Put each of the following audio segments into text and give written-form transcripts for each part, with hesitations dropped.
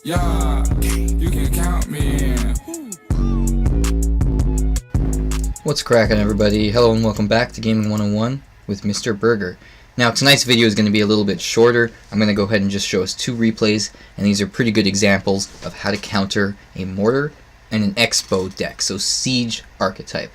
Yeah, you can count me in. What's cracking, everybody? Hello and welcome back to Gaming 101 with Mr. Berger. Now, tonight's video is going to be a little bit shorter. I'm going to go ahead and just show us two replays, and these are pretty good examples of how to counter a Mortar and an Xbow deck, so Siege archetype.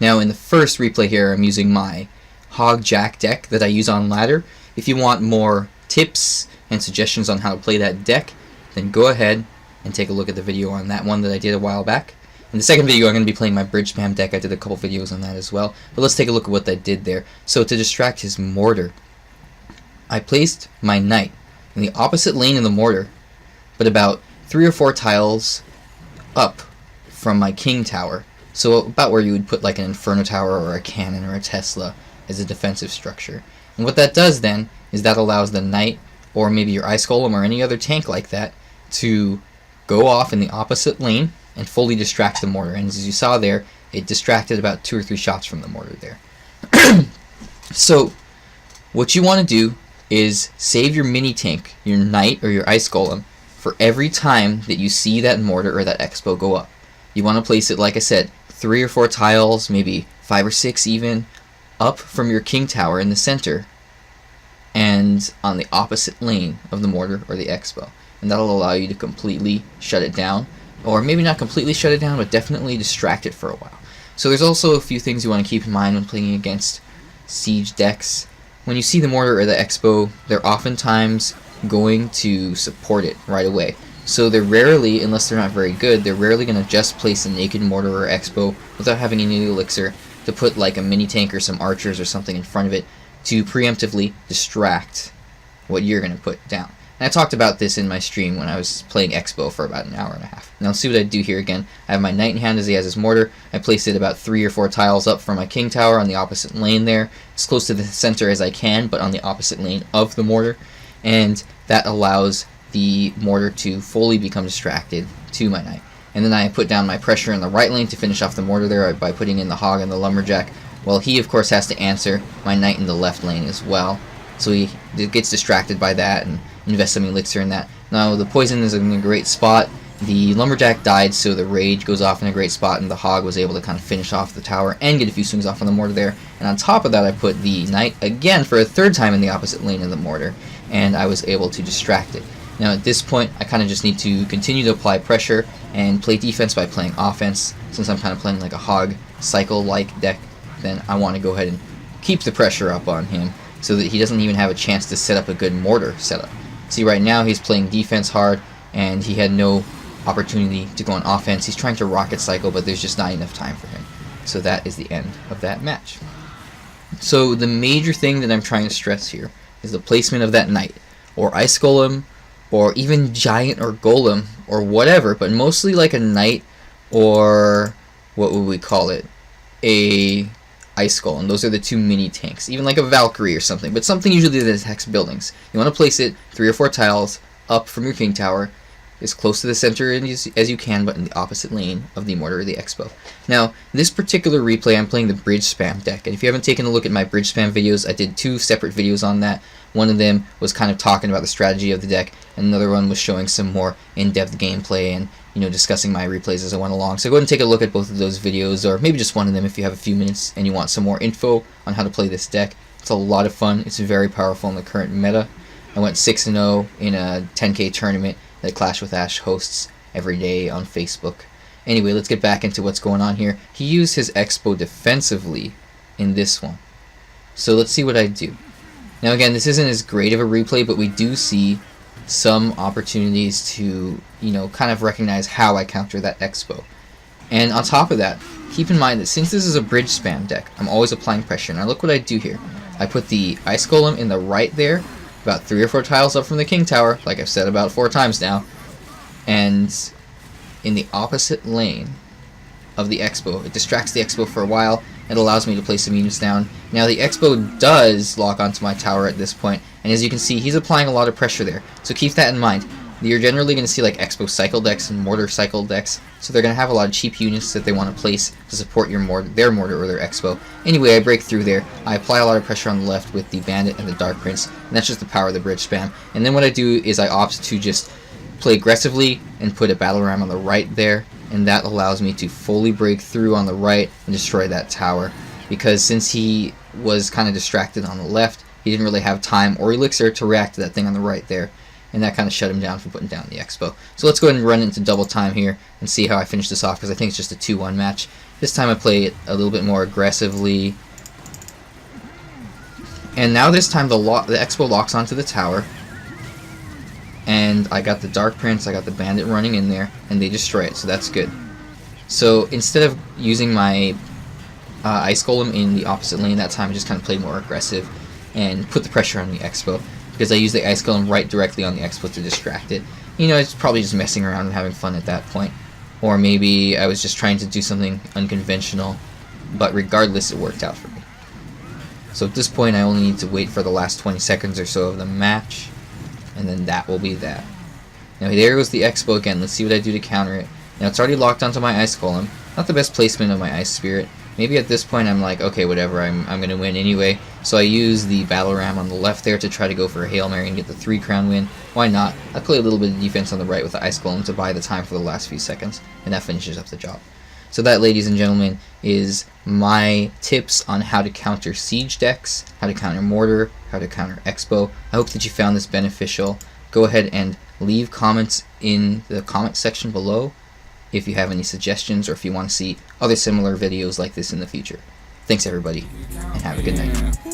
Now, in the first replay here, I'm using my Hog Jack deck that I use on ladder. If you want more tips and suggestions on how to play that deck, then go ahead and take a look at the video on that one that I did a while back. In the second video, I'm going to be playing my bridge spam deck. I did a couple videos on that as well. But let's take a look at what I did there. So to distract his Mortar, I placed my Knight in the opposite lane of the Mortar, but about 3 or 4 tiles up from my King Tower. So about where you would put like an Inferno Tower or a Cannon or a Tesla as a defensive structure. And what that does then is that allows the Knight or maybe your Ice Golem or any other tank like that to go off in the opposite lane and fully distract the Mortar. And as you saw there, it distracted about 2 or 3 shots from the Mortar there. So what you want to do is save your mini tank, your Knight or your Ice Golem, for every time that you see that Mortar or that Xbow go up. You want to place it, like I said, 3 or 4 tiles, maybe 5 or 6 even, up from your King Tower in the center and on the opposite lane of the Mortar or the Xbow. And that'll allow you to completely shut it down, or maybe not completely shut it down, but definitely distract it for a while. So there's also a few things you want to keep in mind when playing against Siege decks. When you see the Mortar or the Xbow, they're oftentimes going to support it right away. So they're rarely, unless they're not very good, they're rarely going to just place a naked Mortar or Xbow without having any elixir to put like a mini tank or some archers or something in front of it to preemptively distract what you're going to put down. And I talked about this in my stream when I was playing Xbow for about an hour and a half. Now let's see what I do here again. I have my Knight in hand as he has his Mortar. I placed it about 3 or 4 tiles up from my King Tower on the opposite lane there, as close to the center as I can, but on the opposite lane of the Mortar. And that allows the Mortar to fully become distracted to my Knight. And then I put down my pressure in the right lane to finish off the Mortar there by putting in the Hog and the Lumberjack. Well, he of course has to answer my Knight in the left lane as well. So he gets distracted by that and invest some elixir in that. Now the poison is in a great spot. The Lumberjack died, so the Rage goes off in a great spot, and the Hog was able to kind of finish off the tower and get a few swings off on the Mortar there. And on top of that, I put the Knight again for a 3rd time in the opposite lane of the Mortar, and I was able to distract it. Now at this point, I kind of just need to continue to apply pressure and play defense by playing offense. Since I'm kind of playing like a Hog cycle-like deck, then I want to go ahead and keep the pressure up on him so that he doesn't even have a chance to set up a good Mortar setup. See, right now he's playing defense hard, and he had no opportunity to go on offense. He's trying to rocket cycle, but there's just not enough time for him. So that is the end of that match. So the major thing that I'm trying to stress here is the placement of that Knight, or Ice Golem, or even Giant or Golem, or whatever, but mostly like a Knight, or what would we call it? A Ice Golem. Those are the 2 mini tanks. Even like a Valkyrie or something, but something usually that attacks buildings. You want to place it 3 or 4 tiles up from your King Tower, as close to the center as you can, but in the opposite lane of the Mortar or the Xbow. Now, this particular replay, I'm playing the bridge spam deck, and if you haven't taken a look at my bridge spam videos, I did 2 separate videos on that. One of them was kind of talking about the strategy of the deck, and another one was showing some more in-depth gameplay and, you know, discussing my replays as I went along. So go ahead and take a look at both of those videos, or maybe just one of them if you have a few minutes and you want some more info on how to play this deck. It's a lot of fun. It's very powerful in the current meta. I went 6-0 in a 10K tournament that Clash with Ash hosts every day on Facebook. Anyway, let's get back into what's going on here. He used his Xbow defensively in this one. So let's see what I do. Now again, this isn't as great of a replay, but we do see some opportunities to, you know, kind of recognize how I counter that Xbow. And on top of that, keep in mind that since this is a bridge spam deck, I'm always applying pressure. Now look what I do here. I put the Ice Golem in the right there, about 3 or 4 tiles up from the King Tower, like I've said about 4 times now, and in the opposite lane of the Xbow. It distracts the Xbow for a while. It allows me to place some units down. Now the Xbow does lock onto my tower at this point, and as you can see, he's applying a lot of pressure there. So keep that in mind. You're generally going to see like Xbow cycle decks and Mortar cycle decks, so they're going to have a lot of cheap units that they want to place to support your their Mortar or their Xbow. Anyway, I break through there. I apply a lot of pressure on the left with the Bandit and the Dark Prince, and that's just the power of the bridge spam. And then what I do is I opt to just play aggressively and put a battle ram on the right there, and that allows me to fully break through on the right and destroy that tower, because since he was kind of distracted on the left, he didn't really have time or elixir to react to that thing on the right there, and that kind of shut him down from putting down the Xbow. So let's go ahead and run into double time here and see how I finish this off, because I think it's just a 2-1 match. This time I play it a little bit more aggressively, and now this time the Xbow locks onto the tower, and I got the Dark Prince, I got the Bandit running in there, and they destroy it, so that's good. So instead of using my Ice Golem in the opposite lane that time, I just kind of played more aggressive and put the pressure on the Xbow, because I used the Ice Golem right directly on the Xbow to distract it. You know, it's probably just messing around and having fun at that point. Or maybe I was just trying to do something unconventional, but regardless, it worked out for me. So at this point, I only need to wait for the last 20 seconds or so of the match, and then that will be that. Now there goes the Xbow again. Let's see what I do to counter it. Now it's already locked onto my Ice Golem. Not the best placement of my Ice Spirit. Maybe at this point I'm like, okay, whatever, I'm going to win anyway. So I use the Battle Ram on the left there to try to go for a Hail Mary and get the 3-crown win. Why not? I play a little bit of defense on the right with the Ice Golem to buy the time for the last few seconds, and that finishes up the job. So that, ladies and gentlemen, is my tips on how to counter siege decks, how to counter Mortar, how to counter Xbow. I hope that you found this beneficial. Go ahead and leave comments in the comment section below if you have any suggestions or if you want to see other similar videos like this in the future. Thanks everybody, and have a good night.